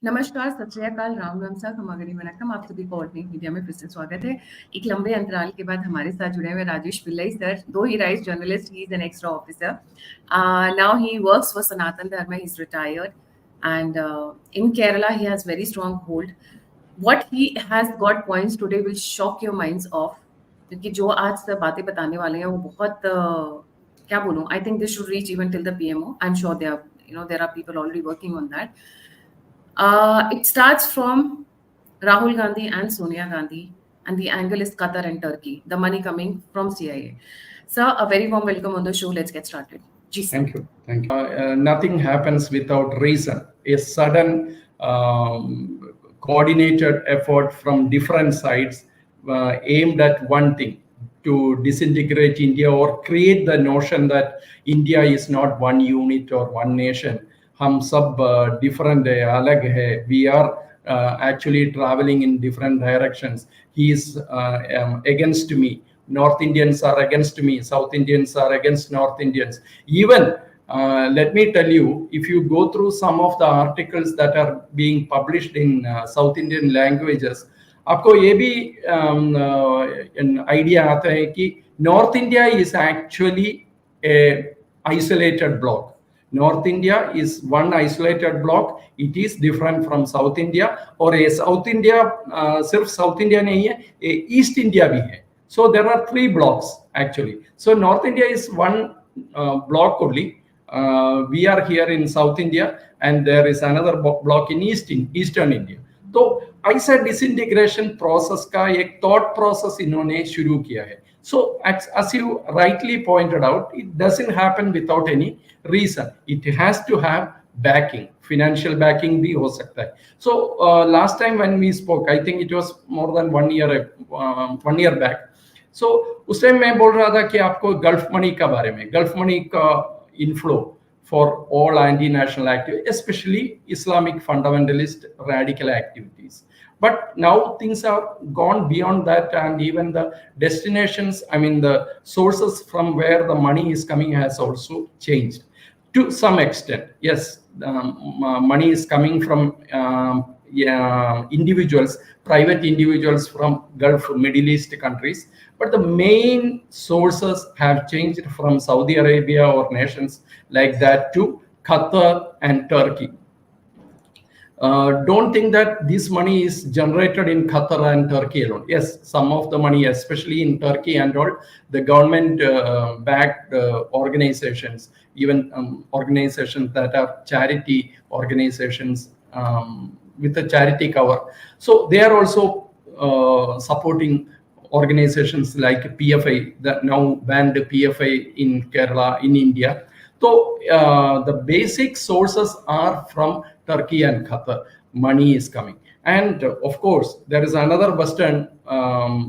नमस्कार, सत श्री अकाल, राम राम सा, खमागनी वनक्कम। आप सभी को ऑल्टरनेट मीडिया में फिर से स्वागत है। एक लंबे अंतराल के बाद हमारे साथ जुड़े हुए Rajesh Pillai sir, do he rise journalist, he is an extra officer. Now he works for Sanatan Dharma. He's retired, and in Kerala he has very strong hold. What he has got points today will shock your minds off. क्योंकि जो आज सब बातें बताने वाले हैं वो बहुत क्या बोलूं, I think this should reach even till the PMO. I'm sure there are people already working on that. It starts from Rahul Gandhi and Sonia Gandhi, and the angle is Qatar and Turkey, the money coming from CIA. Sir, a very warm welcome on the show. Let's get started. Ji, sir. Thank you. Nothing happens without reason. A sudden coordinated effort from different sides aimed at one thing, to disintegrate India or create the notion that India is not one unit or one nation. हम सब different है, अलग है. We are actually traveling in different directions. He is against me. North Indians are against me. South Indians are against North Indians. Even let me tell you, if you go through some of the articles that are being published in South Indian languages, आपको ये भी idea आता है कि North India is actually a isolated block. North India is one isolated block. It is different from South India. और ये South India सिर्फ South India नहीं है, East India भी है. So there are three blocks actually. So North India is one block only. We are here in South India, and there is another block in Eastern India. तो ऐसा disintegration process का एक thought process इन्होंने शुरू किया है. So as you rightly pointed out, it doesn't happen without any reason. It has to have backing, financial backing भी हो सकता है. So last time when we spoke, I think it was more than 1 year back. So उस time मैं बोल रहा था कि आपको गल्फ मनी का बारे में, गल्फ मनी का inflow for all anti-national activities, especially Islamic fundamentalist radical activities. But now things have gone beyond that, and even the destinations, I mean the sources from where the money is coming has also changed to some extent. Yes, money is coming from individuals, private individuals from Gulf, Middle East countries. But the main sources have changed from Saudi Arabia or nations like that to Qatar and Turkey. Don't think that this money is generated in Qatar and Turkey alone. Yes, some of the money, especially in Turkey and all, the government-backed organizations, even organizations that are charity organizations with a charity cover. So they are also supporting organizations like PFI, that now banned PFI in Kerala, in India. So the basic sources are from Turkey and Qatar. Money is coming, and of course there is another Western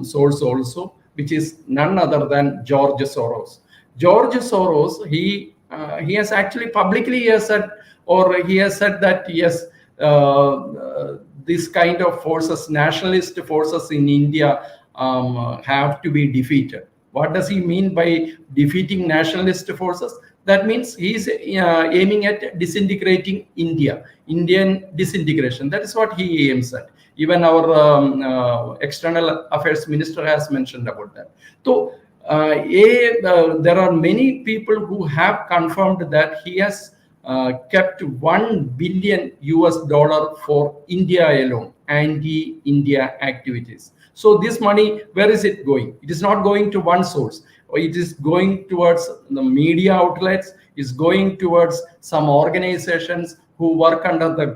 source also, which is none other than George Soros. George Soros, he has actually publicly said, or he has said that yes, this kind of forces, nationalist forces in India, have to be defeated. What does he mean by defeating nationalist forces? That means he is aiming at disintegrating India, Indian disintegration. That is what he aims at. Even our external affairs minister has mentioned about that. So there are many people who have confirmed that he has kept $1 billion for India alone, anti-India activities. So this money, where is it going? It is not going to one source. It is going towards the media outlets, is going towards some organizations who work under the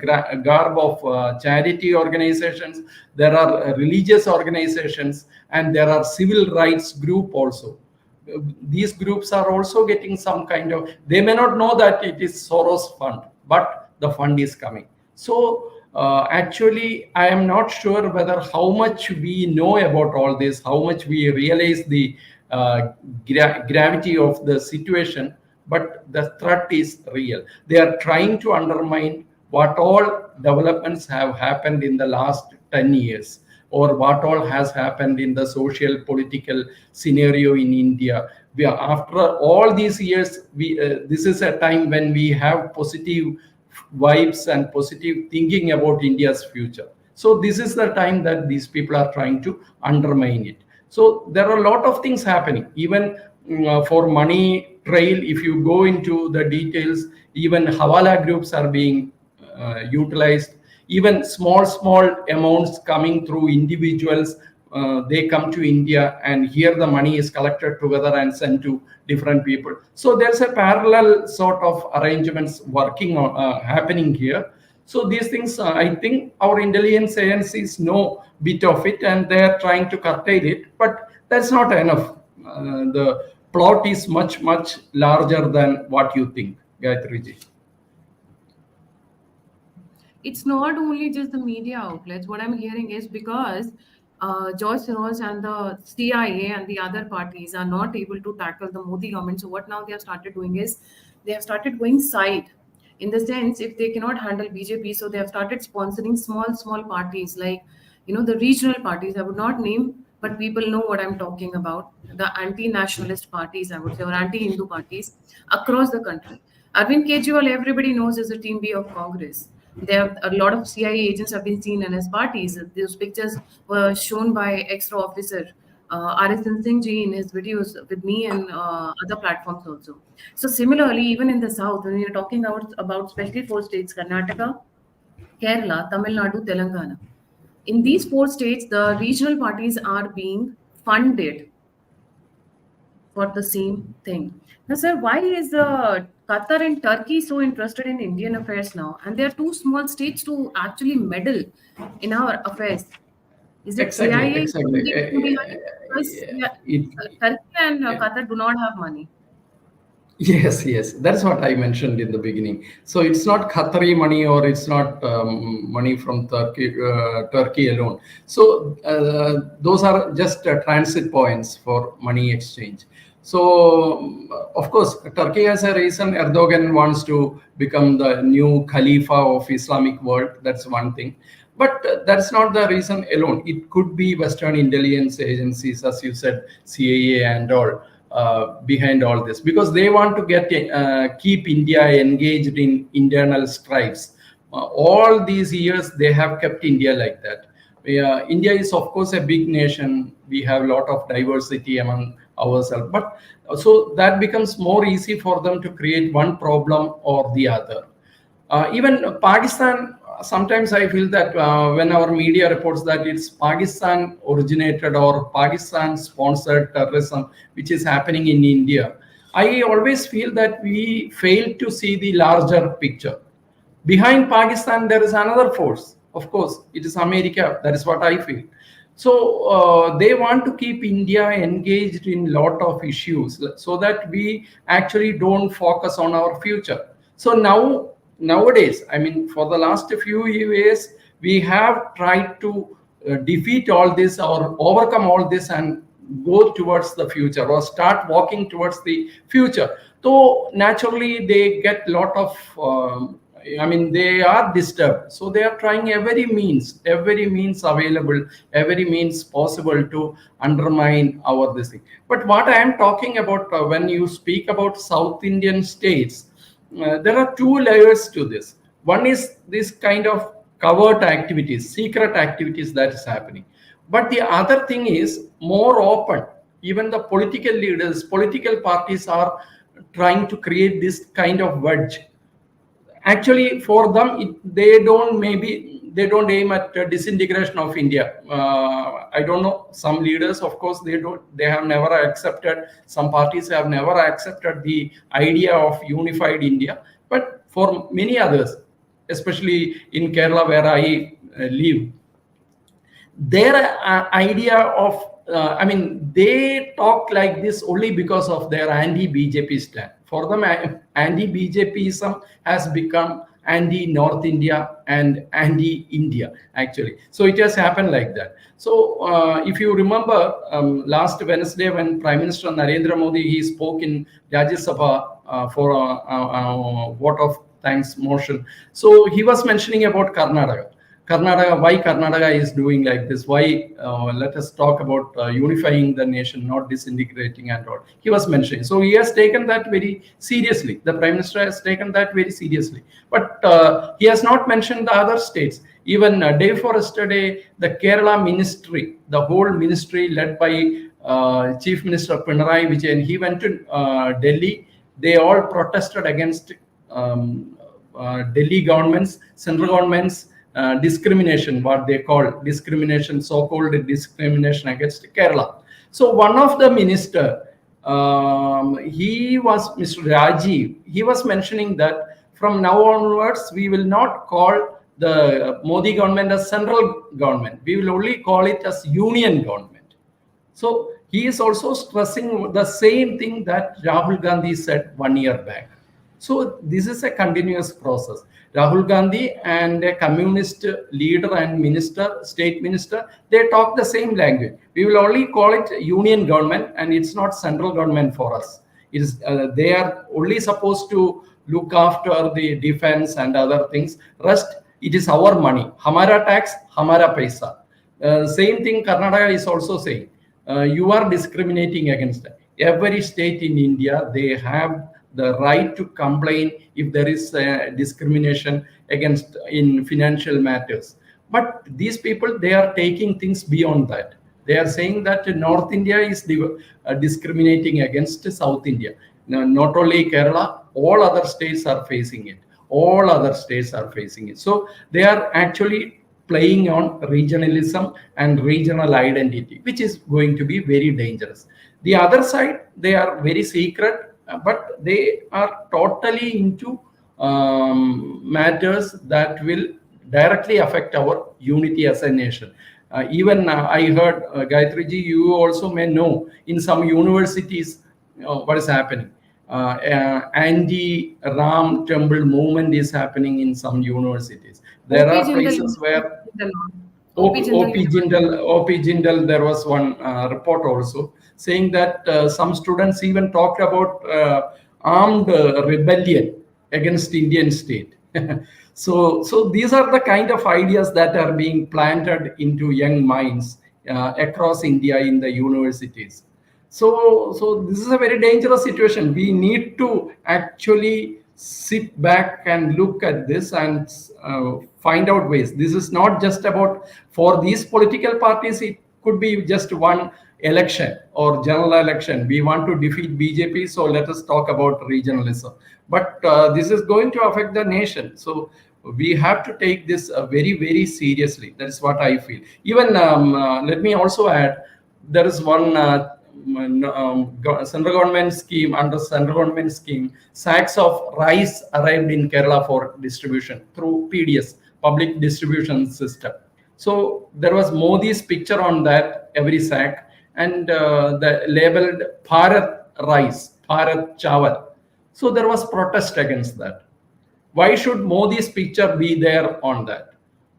garb of charity organizations. There are religious organizations, and there are civil rights group also. These groups are also getting some kind of, they may not know that it is Soros fund, but the fund is coming. So actually, I am not sure whether how much we know about all this, how much we realize the gravity of the situation, but the threat is real. They are trying to undermine what all developments have happened in the last 10 years, or what all has happened in the social political scenario in India. After all these years, this is a time when we have positive vibes and positive thinking about India's future. So this is the time that these people are trying to undermine it. So there are a lot of things happening. Even for money trail, if you go into the details, even Hawala groups are being utilized. Even small amounts coming through individuals, they come to India, and here the money is collected together and sent to different people. So there's a parallel sort of arrangements working on happening here. So these things, I think our intelligence agencies know bit of it, and they are trying to curtail it, but that's not enough. The plot is much larger than what you think, Gayatri ji. It's not only just the media outlets. What I'm hearing is because George Soros and the CIA and the other parties are not able to tackle the Modi government. So what now they have started doing is they have started going side. In the sense, if they cannot handle BJP, so they have started sponsoring small parties like, the regional parties. I would not name, but people know what I'm talking about. The anti-nationalist parties, I would say, or anti-Hindu parties across the country. Arvind Kejriwal, everybody knows, is a team B of Congress. There are a lot of CIA agents have been seen in his parties. Those pictures were shown by ex-RAW officer RSN Singh ji in his videos with me and other platforms also. So similarly, even in the south, when we are talking about especially 4 states, Karnataka, Kerala, Tamil Nadu, Telengana. In these 4 states, the regional parties are being funded for the same thing. Now, sir, why is Qatar and Turkey so interested in Indian affairs now? And they are too small states to actually meddle in our affairs. Is it CIA? Exactly. Because Turkey and Qatar do not have money. Yes, that's what I mentioned in the beginning. So it's not Qatari money, or it's not money from Turkey alone. So those are just transit points for money exchange. So of course, Turkey has a reason. Erdogan wants to become the new Khalifa of Islamic world. That's one thing. But that's not the reason alone. It could be Western intelligence agencies, as you said, CIA and all. Behind all this, because they want to keep India engaged in internal strifes. All these years they have kept India like that. India is of course a big nation. We have a lot of diversity among ourselves, but so that becomes more easy for them to create one problem or the other. Even Pakistan, sometimes I feel that when our media reports that it's Pakistan originated or Pakistan sponsored terrorism, which is happening in India, I always feel that we fail to see the larger picture. Behind Pakistan, there is another force. Of course, it is America. That is what I feel. So they want to keep India engaged in a lot of issues so that we actually don't focus on our future. So nowadays, I mean, for the last few years, we have tried to defeat all this or overcome all this and go towards the future, or start walking towards the future. So naturally, they get a lot of, they are disturbed. So they are trying every means available, every means possible to undermine our this thing. But what I am talking about when you speak about South Indian states, there are two layers to this. One is this kind of covert activities, secret activities that is happening. But the other thing is more open. Even the political leaders, political parties are trying to create this kind of wedge. Actually, for them, they don't aim at disintegration of India. I don't know. Some leaders, of course, they have never accepted. Some parties have never accepted the idea of unified India. But for many others, especially in Kerala, where I live, their idea of they talk like this only because of their anti-BJP stand. For them, anti-BJPism has become anti-North India and anti-India, actually. So it has happened like that. So if you remember, last Wednesday when Prime Minister Narendra Modi, he spoke in Rajya Sabha for a vote of thanks motion. So he was mentioning about Karnataka. Karnataka, why Karnataka is doing like this? Why? Let us talk about unifying the nation, not disintegrating and all. He was mentioning. So he has taken that very seriously. The Prime Minister has taken that very seriously. But he has not mentioned the other states. Even day before yesterday, the Kerala ministry, the whole ministry led by Chief Minister Pinarayi Vijayan, he went to Delhi. They all protested against Delhi government's, central government's discrimination, what they call discrimination, so-called discrimination against Kerala. So one of the minister, he was Mr. Rajiv, he was mentioning that from now onwards, we will not call the Modi government as central government. We will only call it as union government. So he is also stressing the same thing that Rahul Gandhi said 1 year back. So this is a continuous process. Rahul Gandhi and a communist leader and minister, state minister, they talk the same language. We will only call it union government, and it's not central government for us. It is, they are only supposed to look after the defense and other things. Rest, it is our money. Hamara tax, hamara paisa. Same thing Karnataka is also saying. You are discriminating against them. Every state in India, they have the right to complain if there is discrimination against in financial matters. But these people, they are taking things beyond that. They are saying that North India is discriminating against South India. Now, not only Kerala, all other states are facing it. All other states are facing it. So they are actually playing on regionalism and regional identity, which is going to be very dangerous. The other side, they are very secret, but they are totally into matters that will directly affect our unity as a nation. Even I heard, Gayatriji, you also may know, in some universities, what is happening. Anti-Ram temple movement is happening in some universities. There are places where OP Jindal, there was one report also saying that some students even talked about armed rebellion against Indian state. So these are the kind of ideas that are being planted into young minds across India in the universities. So this is a very dangerous situation. We need to actually sit back and look at this and find out ways. This is not just about, for these political parties, it could be just one election or general election. We want to defeat BJP, so let us talk about regionalism. But this is going to affect the nation. So we have to take this very, very seriously. That is what I feel. Even let me also add, there is one central government scheme. Under central government scheme, sacks of rice arrived in Kerala for distribution through PDS, public distribution system. So there was Modi's picture on that, every sack, and the labeled Bharat rice, Bharat chawal. So there was protest against that. Why should Modi's picture be there on that?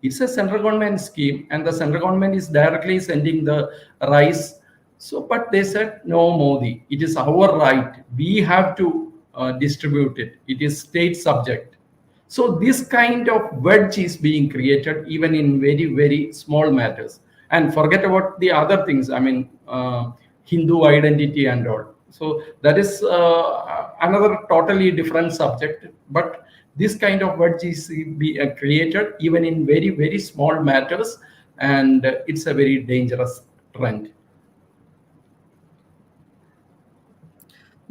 It's a central government scheme, and the central government is directly sending the rice. So, but they said, no, Modi, it is our right. We have to distribute it. It is state subject. So this kind of wedge is being created even in very, very small matters. And forget about the other things. I mean, Hindu identity and all. So that is another totally different subject. But this kind of wedge is being created even in very, very small matters. And it's a very dangerous trend.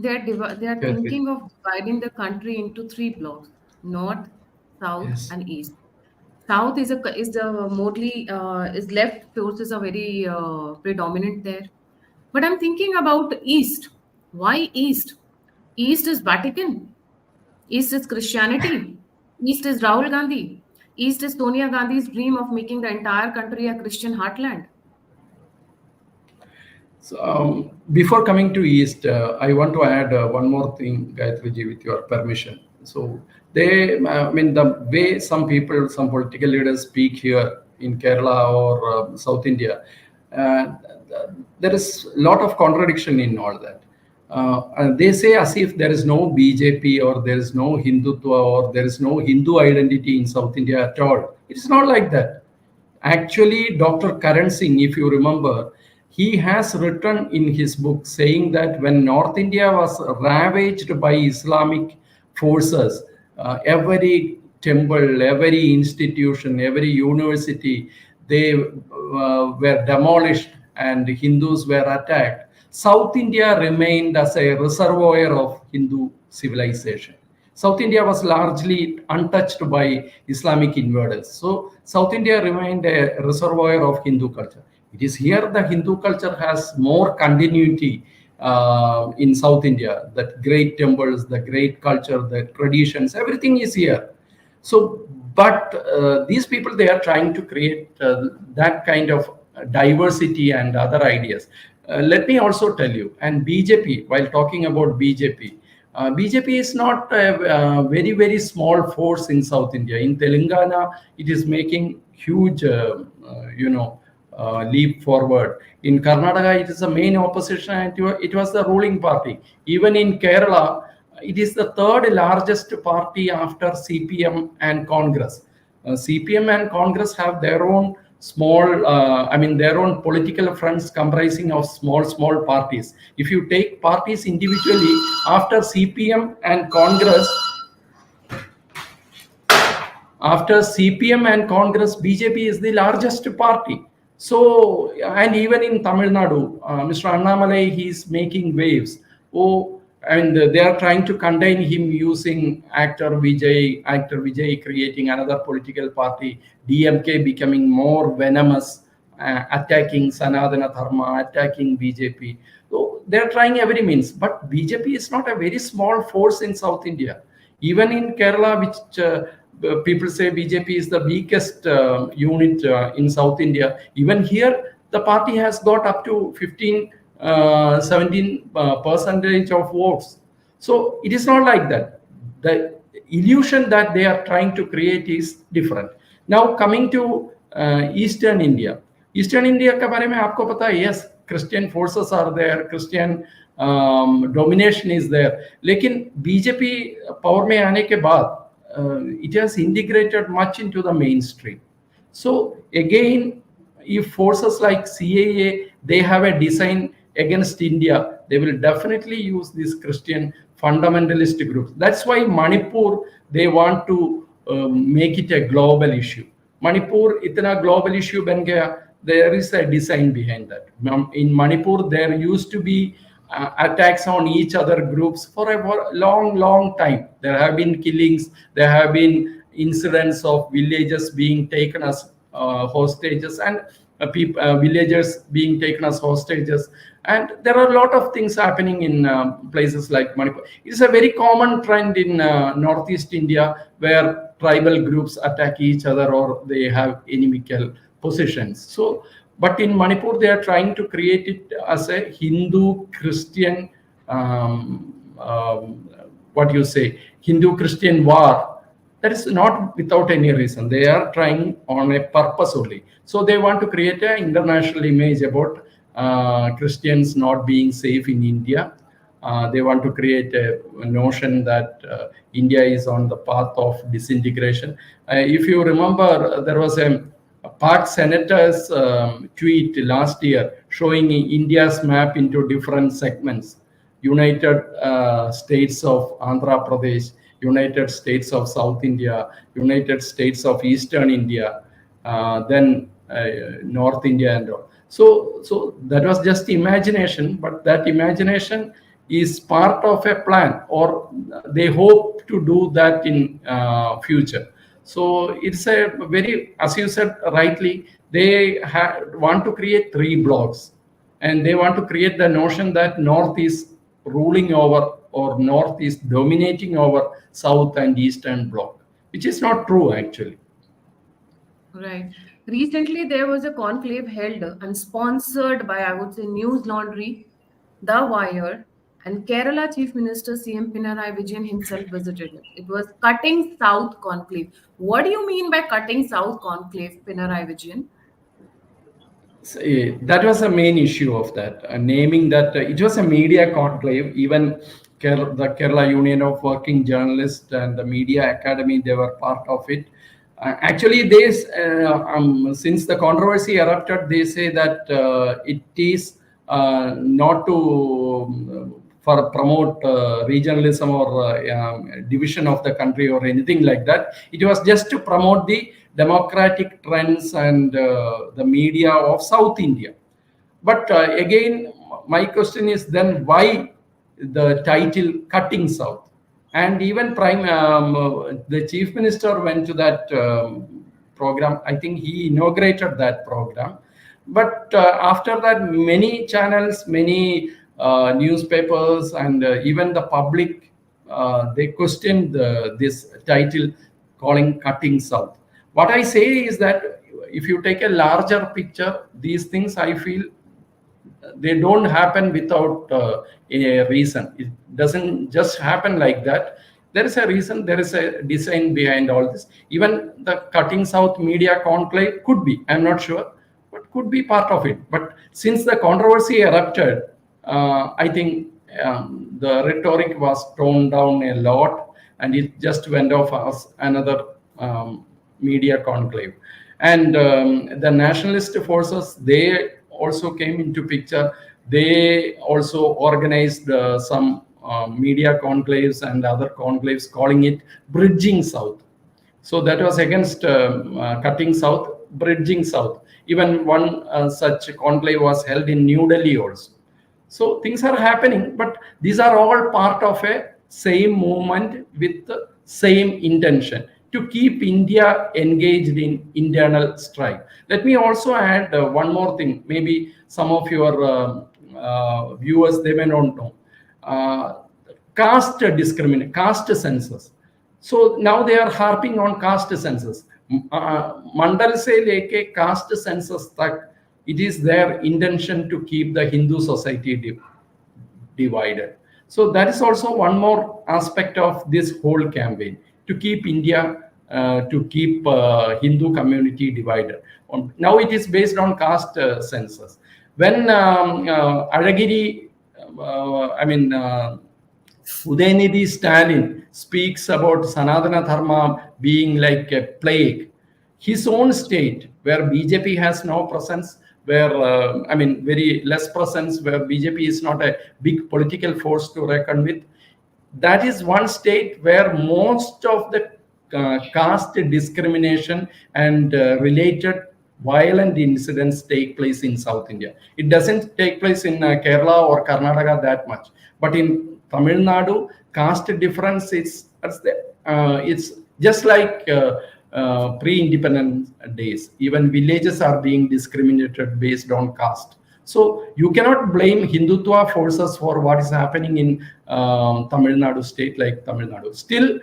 They are thinking of dividing the country into 3 blocks: north, south, Yes. and east. South is left forces are very predominant there. But I'm thinking about east. Why east? East is Vatican. East is Christianity. East is Rahul Gandhi. East is Sonia Gandhi's dream of making the entire country a Christian heartland. So before coming to East, I want to add one more thing, Gayatriji, with your permission. So I mean, the way some people, some political leaders speak here in Kerala or South India, there is a lot of contradiction in all that. And they say as if there is no BJP or there is no Hindutva or there is no Hindu identity in South India at all. It's not like that. Actually, Dr. Karan Singh, if you remember, he has written in his book saying that when North India was ravaged by Islamic forces, every temple, every institution, every university, they were demolished and Hindus were attacked. South India remained as a reservoir of Hindu civilization. South India was largely untouched by Islamic invaders. So South India remained a reservoir of Hindu culture. It is here the Hindu culture has more continuity in South India. That great temples, the great culture, the traditions, everything is here. So, but these people, they are trying to create that kind of diversity and other ideas. Let me also tell you, and BJP, while talking about BJP, BJP is not a very, very small force in South India. In Telengana, it is making huge, leap forward. In Karnataka, it is the main opposition and it was the ruling party. Even in Kerala, it is the third largest party after CPM and Congress. CPM and Congress have their own their own political fronts comprising of small parties. If you take parties individually, after CPM and Congress, BJP is the largest party. So, and even in Tamil Nadu, Mr. Annamalai, he is making waves. And they are trying to contain him using actor Vijay creating another political party, DMK becoming more venomous, attacking Sanatana Dharma, attacking BJP. So they are trying every means. But BJP is not a very small force in South India. Even in Kerala, which people say BJP is the weakest unit in South India, even here, the party has got up to 17 percentage of votes. So it is not like that. The illusion that they are trying to create is different. Now coming to Eastern India. Eastern India के बारे में आपको पता है, yes, Christian forces are there, Christian domination is there. लेकिन BJP power में आने के बाद it has integrated much into the mainstream. So again, if forces like CAA, they have a design against India, they will definitely use these Christian fundamentalist groups. That's why Manipur, they want to make it a global issue. Manipur, itna global issue ban gaya, there is a design behind that. In Manipur, there used to be attacks on each other groups for a long time. There have been killings, there have been incidents of villages being taken as hostages and villagers being taken as hostages, and there are a lot of things happening in places like Manipur. It is a very common trend in Northeast India where tribal groups attack each other or they have inimical positions. So, but in Manipur, they are trying to create it as a Hindu-Christian, Hindu-Christian war. That is not without any reason. They are trying on a purpose only. So they want to create an international image about Christians not being safe in India. They want to create a notion that India is on the path of disintegration. If you remember, there was a Pak senator's tweet last year showing India's map into different segments. United States of Andhra Pradesh, United States of South India, United States of Eastern India, then North India and all. So that was just imagination, but that imagination is part of a plan, or they hope to do that in future. So it's a very, as you said rightly, they want to create 3 blocks, and they want to create the notion that North is ruling over, or North is dominating over South and Eastern bloc, which is not true actually. Right. Recently, there was a conclave held and sponsored by, I would say, News Laundry, The Wire, and Kerala Chief Minister CM Pinarayi Vijayan himself visited it. It was Cutting South Conclave. What do you mean by Cutting South Conclave, Pinarayi Vijayan? That was the main issue of that, naming that it was a media conclave. Even the Kerala Union of Working Journalists and the Media Academy, they were part of it. Actually, since the controversy erupted, they say that it is not to for promote regionalism or division of the country or anything like that. It was just to promote the democratic trends and the media of South India. But again, my question is then why the title "Cutting South"? And even the chief minister went to that program. I think he inaugurated that program. But after that, many channels, many newspapers, and even the public, they questioned this title calling "Cutting South." What I say is that if you take a larger picture, these things I feel they don't happen without a reason. It doesn't just happen like that. There is a reason, there is a design behind all this. Even the Cutting South Media Conclave could be, I'm not sure, but could be part of it. But since the controversy erupted, I think the rhetoric was toned down a lot, and it just went off as another media conclave. And the nationalist forces, they also came into picture. They also organized some media conclaves and other conclaves, calling it Bridging South. So that was against Cutting South, Bridging South. Even one such conclave was held in New Delhi also. So things are happening, but these are all part of a same movement with the same intention to keep India engaged in internal strife. Let me also add one more thing. Maybe some of your viewers, they may not know. Caste discrimination, caste census. So now they are harping on caste census. Mandal se leke caste census tak, it is their intention to keep the Hindu society divided. So that is also one more aspect of this whole campaign, to keep India, to keep Hindu community divided. Now it is based on caste census. When Alagiri, Udayanidhi Stalin speaks about Sanatana Dharma being like a plague, his own state where BJP has no presence, where very less presence, where BJP is not a big political force to reckon with, that is one state where most of the caste discrimination and related violent incidents take place in South India. It doesn't take place in Kerala or Karnataka that much, but in Tamil Nadu, caste difference it's just like pre-independence days. Even villages are being discriminated based on caste. So you cannot blame Hindutva forces for what is happening in Tamil Nadu state like Tamil Nadu. Still,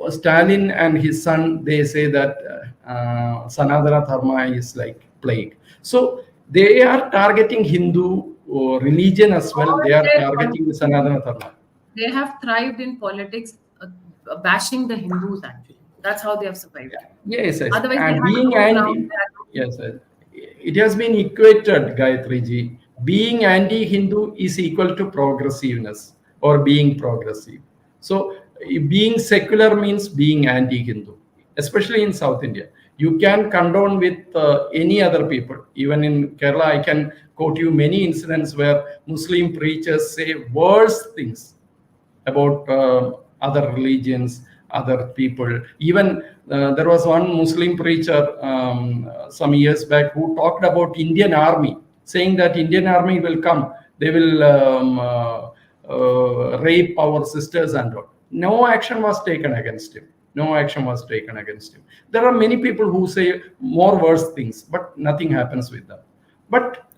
Stalin and his son, they say that Sanatana Dharma is like plague. So they are targeting Hindu religion as well. They are targeting the Sanatana Dharma. They have thrived in politics, bashing the Hindus actually. That's how they have survived. Yes, yes. Otherwise, And being anti, yes, it has been equated, Gayatri ji. Being anti-Hindu is equal to progressiveness or being progressive. So being secular means being anti-Hindu, especially in South India. You can condone with any other people. Even in Kerala, I can quote you many incidents where Muslim preachers say worse things about other religions, other people. Even there was one Muslim preacher some years back who talked about Indian army, saying that Indian army will come, they will rape our sisters and all. No action was taken against him. No action was taken against him. There are many people who say more worse things, but nothing happens with them. But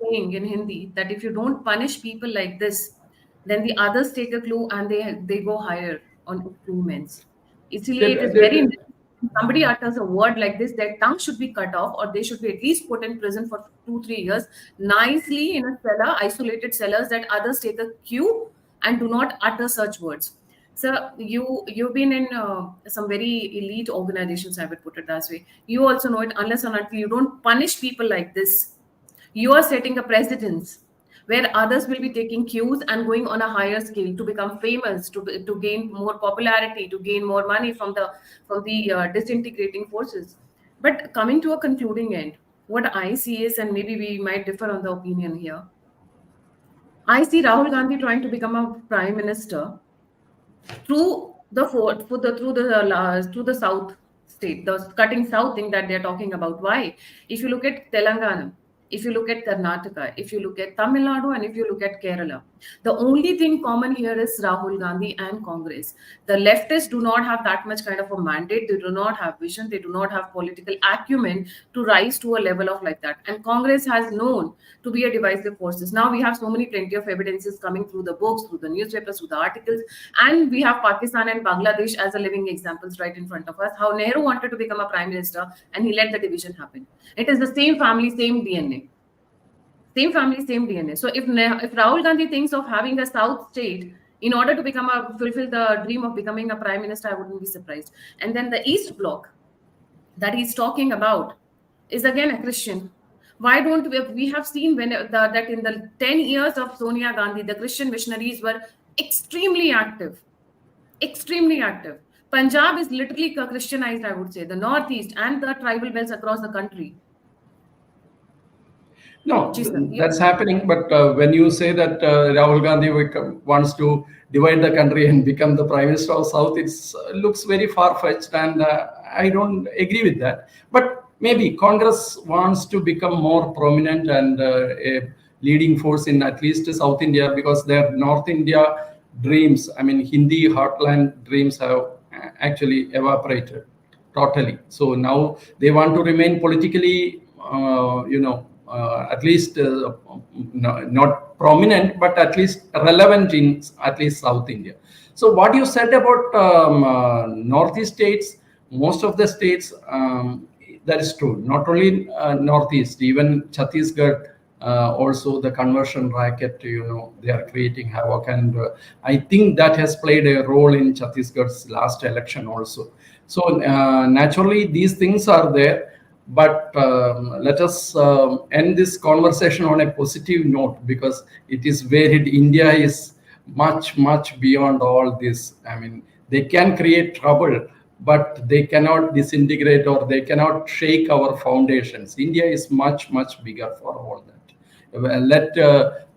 saying in Hindi that if you don't punish people like this, then the others take a clue and they go higher on improvements. Isliye it is very somebody utters a word like this, their tongue should be cut off, or they should be at least put in prison for 2-3 years, nicely in a cellar, isolated cellars, that others take a cue and do not utter such words. So you've been in some very elite organizations, I would put it that way. You also know it, unless and until you don't punish people like this, you are setting a precedence where others will be taking cues and going on a higher scale to become famous, to gain more popularity, to gain more money from the disintegrating forces. But coming to a concluding end, what I see is, and maybe we might differ on the opinion here, I see Rahul Gandhi trying to become a prime minister through the fort for the through the south state, the cutting south thing that they're talking about. Why? If you look at Telangana, if you look at Karnataka, if you look at Tamil Nadu, and if you look at Kerala, the only thing common here is Rahul Gandhi and Congress. The leftists do not have that much kind of a mandate. They do not have vision. They do not have political acumen to rise to a level of like that. And Congress has known to be a divisive forces. Now we have so many plenty of evidences coming through the books, through the newspapers, through the articles, and we have Pakistan and Bangladesh as a living examples right in front of us. How Nehru wanted to become a prime minister and he let the division happen. It is the same family, same DNA. Same family, same DNA. So if Rahul Gandhi thinks of having a South state in order to fulfill the dream of becoming a prime minister, I wouldn't be surprised. And then the East Bloc that he's talking about is again a Christian. Why don't we have seen that in the 10 years of Sonia Gandhi, the Christian missionaries were extremely active. Extremely active. Punjab is literally Christianized, I would say, the Northeast and the tribal belts across the country. No, that's happening. But when you say that Rahul Gandhi wants to divide the country and become the prime minister of South, it looks very far-fetched, and I don't agree with that. But maybe Congress wants to become more prominent and a leading force in at least South India, because their North India dreams, I mean, Hindi heartland dreams have actually evaporated totally. So now they want to remain politically, at least not prominent, but at least relevant in at least South India. So what you said about Northeast states, most of the states, that is true. Not only Northeast, even Chhattisgarh, also the conversion racket, they are creating havoc. And I think that has played a role in Chhattisgarh's last election also. So naturally, these things are there. But let us end this conversation on a positive note, because it is varied. India is much, much beyond all this. I mean, they can create trouble, but they cannot disintegrate or they cannot shake our foundations. India is much, much bigger for all that. Let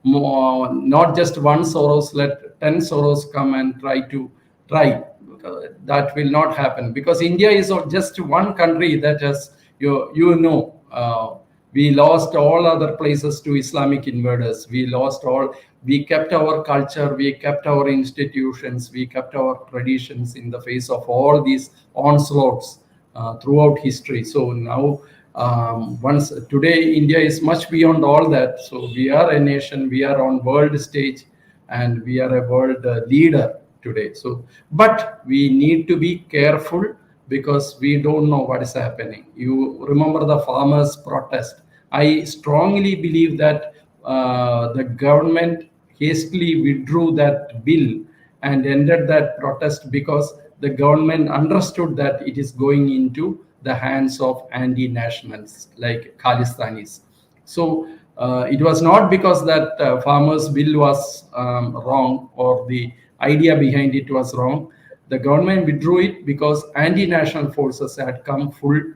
not just one Soros, let 10 Soros come and try. That will not happen, because India is just one country that has, we lost all other places to Islamic invaders. We kept our culture, we kept our institutions, we kept our traditions in the face of all these onslaughts throughout history. So now, today, India is much beyond all that. So we are a nation, we are on world stage, and we are a world leader today. So, but we need to be careful, because we don't know what is happening. You remember the farmers' protest. I strongly believe that the government hastily withdrew that bill and ended that protest, because the government understood that it is going into the hands of anti-nationals like Khalistanis. So it was not because that farmers' bill was wrong or the idea behind it was wrong. The government withdrew it because anti-national forces had come fully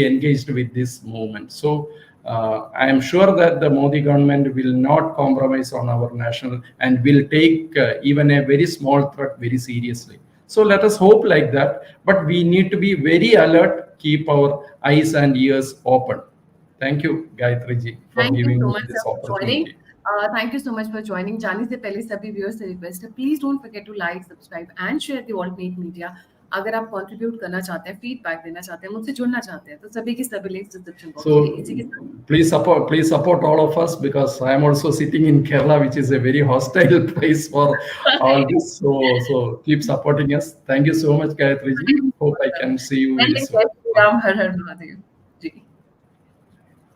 engaged with this movement. So I am sure that the Modi government will not compromise on our national and will take even a very small threat very seriously. So let us hope like that. But we need to be very alert, keep our eyes and ears open. Thank you, Gayatri ji, for giving me this opportunity. Thank you so much for joining. जाने से पहले सभी viewers से request है, please don't forget to like, subscribe and share the alternate media. अगर आप contribute करना चाहते हैं, feedback देना चाहते हैं, मुझसे जुड़ना चाहते हैं, तो सभी के सभी links description box में. So please support all of us, because I am also sitting in Kerala, which is a very hostile place for all this. So keep supporting us. Thank you so much, Gayatri ji. Hope I can see you very soon. Har Har Mahadev.